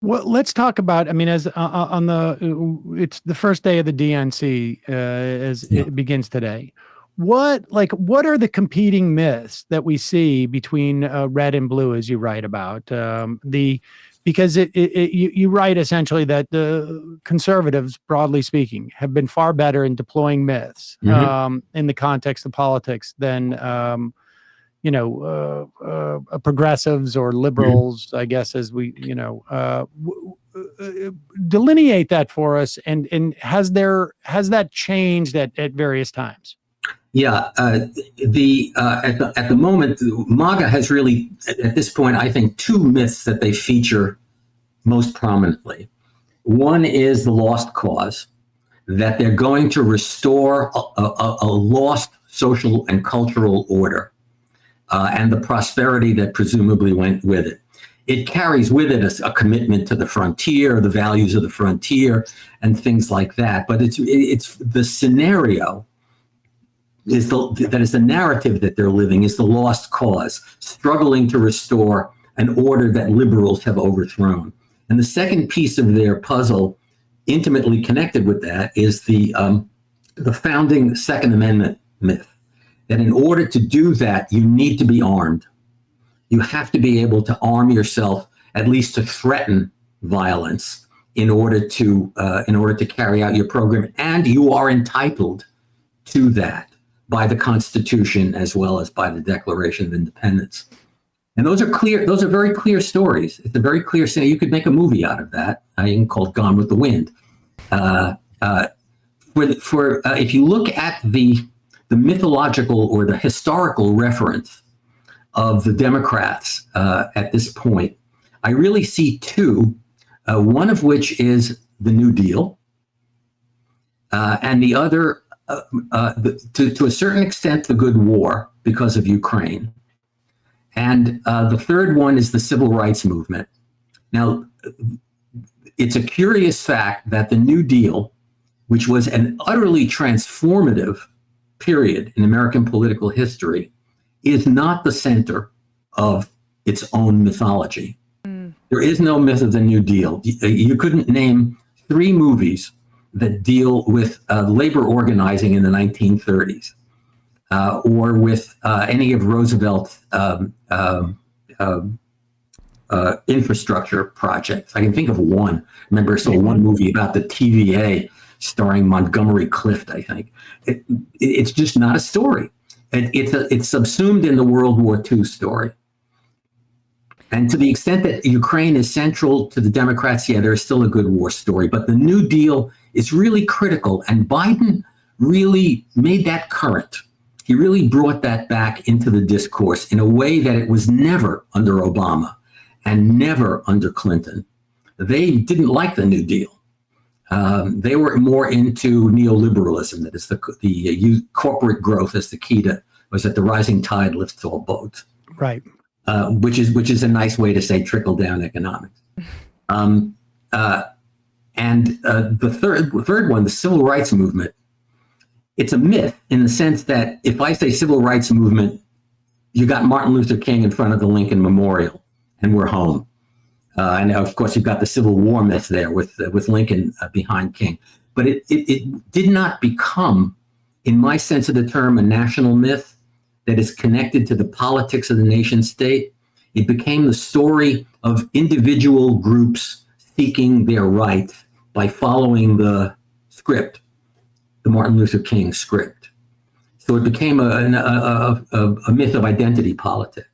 Well, let's talk about. I mean, as on it's the first day of the DNC as Yeah. it begins today. What are the competing myths that we see between red and blue, as you write about because you write essentially that the conservatives, broadly speaking, have been far better in deploying myths Hmm. in the context of politics than progressives or Hmm. liberals, I guess, as we, delineate that for us. And has that changed at various times? Yeah, at the moment, MAGA has really, at this point, I think, two myths that they feature most prominently. One is the lost cause, that they're going to restore a lost social and cultural order, and the prosperity that presumably went with it. It carries with it a commitment to the frontier, the values of the frontier, and things like that. But it's the scenario that is the narrative that they're living is the lost cause, struggling to restore an order that liberals have overthrown. And the second piece of their puzzle, intimately connected with that, is the founding Second Amendment myth. That in order to do that, you need to be armed. You have to be able to arm yourself, at least to threaten violence, in order to carry out your program, and you are entitled to that by the Constitution as well as by the Declaration of Independence. And those are clear. Those are very clear stories. It's a very clear scene. You could make a movie out of that. You can call it Gone with the Wind. Uh, uh, if you look at the mythological or the historical reference of the Democrats at this point, I really see two. One of which is the New Deal, and the other, to a certain extent, the Good War because of Ukraine. And the third one is the Civil Rights Movement. Now, it's a curious fact that the New Deal, which was an utterly transformative period in American political history, is not the center of its own mythology. There is no myth of the New Deal. You couldn't name three movies that deal with labor organizing in the 1930s, or with any of Roosevelt's infrastructure projects. I can think of one. Remember, I saw one movie about the TVA starring Montgomery Clift, I think. It's just not a story. It's subsumed in the World War II story. And to the extent that Ukraine is central to the Democrats, yeah, there's still a good war story. But the New Deal is really critical. And Biden really made that current. He really brought that back into the discourse in a way that it was never under Obama and never under Clinton. They didn't like the New Deal. They were more into neoliberalism, that is the corporate growth as the key to, was that the rising tide lifts all boats. Right. Which is a nice way to say trickle down economics. And the third one, the civil rights movement, it's a myth in the sense that if I say civil rights movement, you got Martin Luther King in front of the Lincoln Memorial, and we're home. And of course, you've got the Civil War myth there with Lincoln behind King. But it did not become, in my sense of the term, a national myth that is connected to the politics of the nation state. It became the story of individual groups seeking their right by following the script, the Martin Luther King script. So it became a myth of identity politics.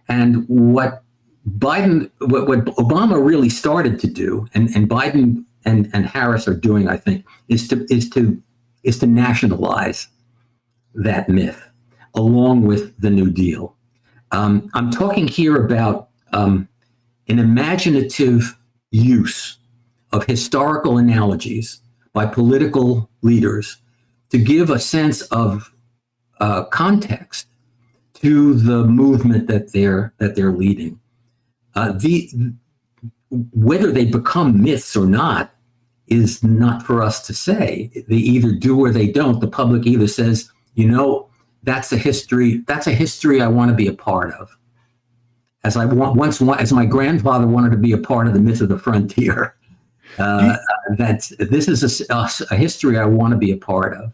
And what Obama really started to do, and Biden and Harris are doing, I think, is to nationalize that myth, along with the New Deal. I'm talking here about an imaginative use of historical analogies by political leaders to give a sense of context to the movement that they're leading. Whether they become myths or not is not for us to say. They either do or they don't. The public either says, that's a history I want to be a part of. as as my grandfather wanted to be a part of the myth of the frontier. That this is a history I want to be a part of.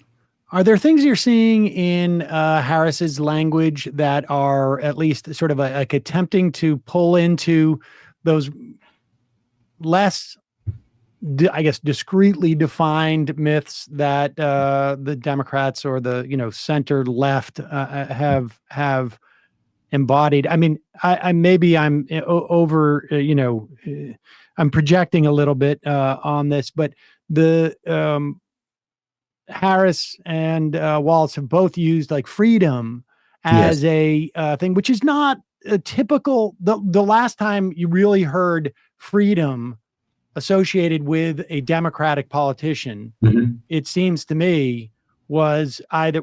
Are there things you're seeing in Harris's language that are at least sort of like attempting to pull into those less, I guess, discreetly defined myths that the Democrats or the center left have embodied? I mean, maybe I'm over, I'm projecting a little bit on this, but the Harris and Walz have both used like freedom as a thing, which is not a typical. The last time you really heard freedom associated with a Democratic politician, it seems to me, was either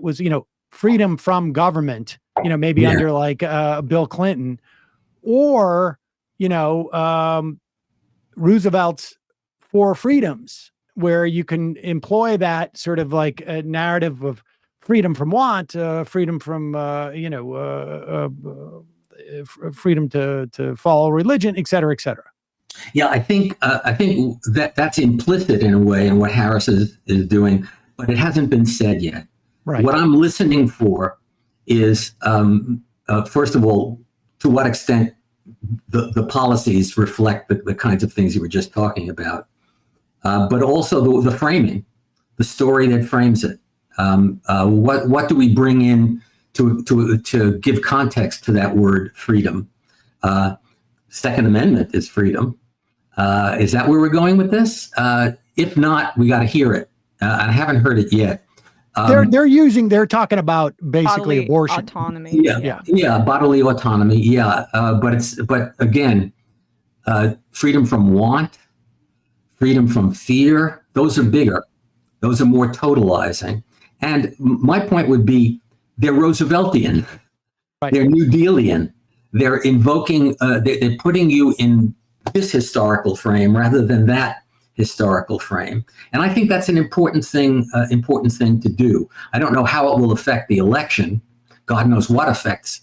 freedom from government, maybe under like Bill Clinton, or Roosevelt's Four Freedoms, where you can employ that sort of like a narrative of freedom from want, freedom from freedom to follow religion, et cetera, et cetera. Yeah, I think that's implicit in a way in what Harris is doing, but it hasn't been said yet. Right. What I'm listening for is, first of all, to what extent the policies reflect the kinds of things you were just talking about, but also the framing, the story that frames it. What do we bring in to give context to that word freedom? Second Amendment is freedom. Is that where we're going with this? If not, we got to hear it. I haven't heard it yet. They're talking about basically bodily abortion autonomy. Yeah, bodily autonomy. Yeah, but again, freedom from want, freedom from fear. Those are bigger. Those are more totalizing. And my point would be, they're Rooseveltian. Right. They're New Dealian. They're invoking. They're putting you in this historical frame rather than that historical frame. And I think that's an important thing to do. I don't know how it will affect the election. God knows what affects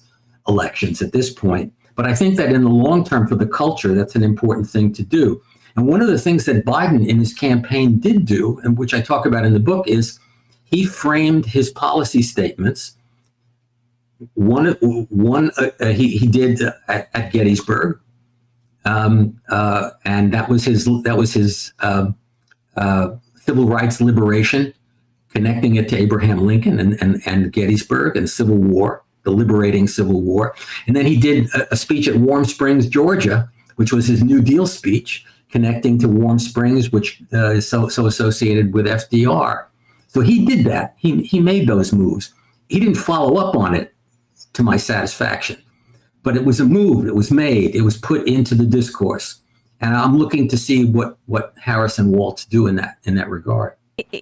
elections at this point. But I think that in the long term for the culture, that's an important thing to do. And one of the things that Biden in his campaign did do, and which I talk about in the book, is he framed his policy statements. He did at Gettysburg. And that was his civil rights liberation, connecting it to Abraham Lincoln and Gettysburg and Civil War, the liberating Civil War. And then he did a speech at Warm Springs, Georgia, which was his New Deal speech, connecting to Warm Springs, which is so associated with FDR. So he did that. He made those moves. He didn't follow up on it to my satisfaction. But it was a move. It was made. It was put into the discourse, and I'm looking to see what Harris and Walz do in that regard.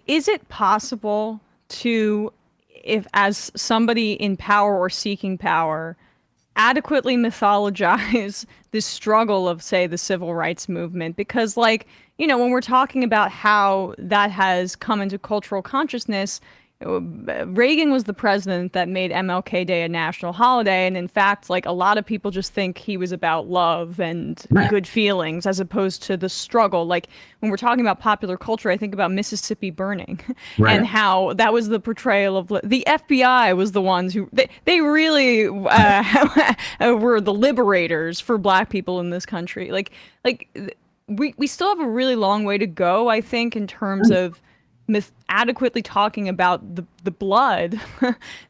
Is it possible to, if as somebody in power or seeking power, adequately mythologize this struggle of, say, the civil rights movement? Because, like, when we're talking about how that has come into cultural consciousness, Reagan was the president that made MLK Day a national holiday, and in fact, like, a lot of people just think he was about love and good feelings as opposed to the struggle. Like, when we're talking about popular culture, I think about Mississippi burning and how that was the portrayal of the FBI was the ones who they really were the liberators for Black people in this country. Like we still have a really long way to go, I think, in terms of adequately talking about the blood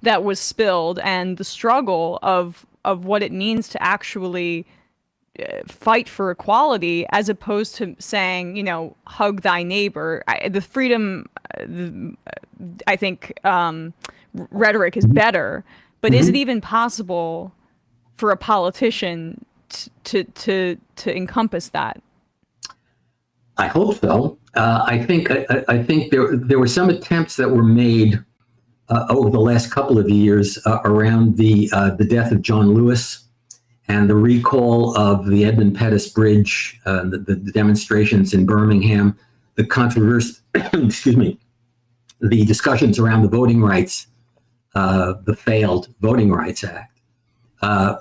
that was spilled and the struggle of what it means to actually fight for equality, as opposed to saying, hug thy neighbor. The freedom, I think, rhetoric is better, but is it even possible for a politician to encompass that? I hope so. I think there were some attempts that were made over the last couple of years around the death of John Lewis and the recall of the Edmund Pettus Bridge, the demonstrations in Birmingham, the controversy, the discussions around the voting rights, the failed Voting Rights Act.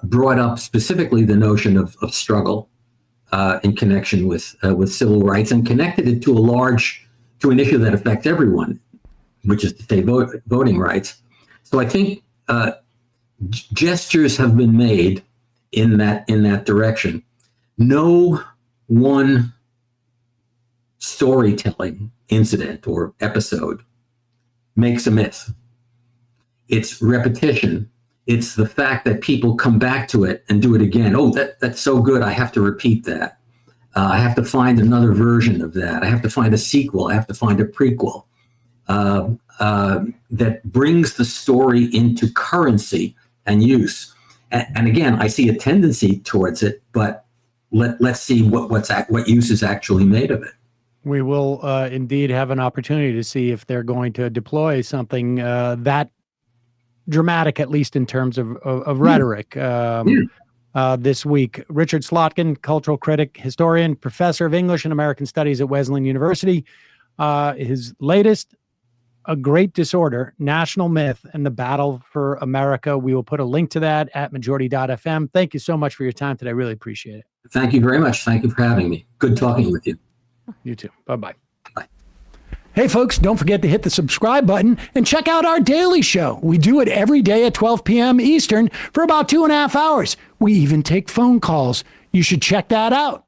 brought up specifically the notion of struggle in connection with civil rights, and connected it to an issue that affects everyone, which is to say voting rights. So I think gestures have been made in that direction. No one storytelling incident or episode makes a myth. It's repetition. It's the fact that people come back to it and do it again. Oh, that's so good. I have to repeat that. I have to find another version of that. I have to find a sequel. I have to find a prequel that brings the story into currency and use. And again, I see a tendency towards it, but let's see what use is actually made of it. We will indeed have an opportunity to see if they're going to deploy something that dramatic, at least in terms of rhetoric, this week. Richard Slotkin, cultural critic, historian, professor of English and American Studies at Wesleyan University. His latest, A Great Disorder, National Myth and the Battle for America. We will put a link to that at majority.fm. Thank you so much for your time today. I really appreciate it. Thank you very much. Thank you for having me. Good talking with you. You too. Bye-bye. Bye. Hey, folks, don't forget to hit the subscribe button and check out our daily show. We do it every day at 12 p.m. Eastern for about 2.5 hours. We even take phone calls. You should check that out.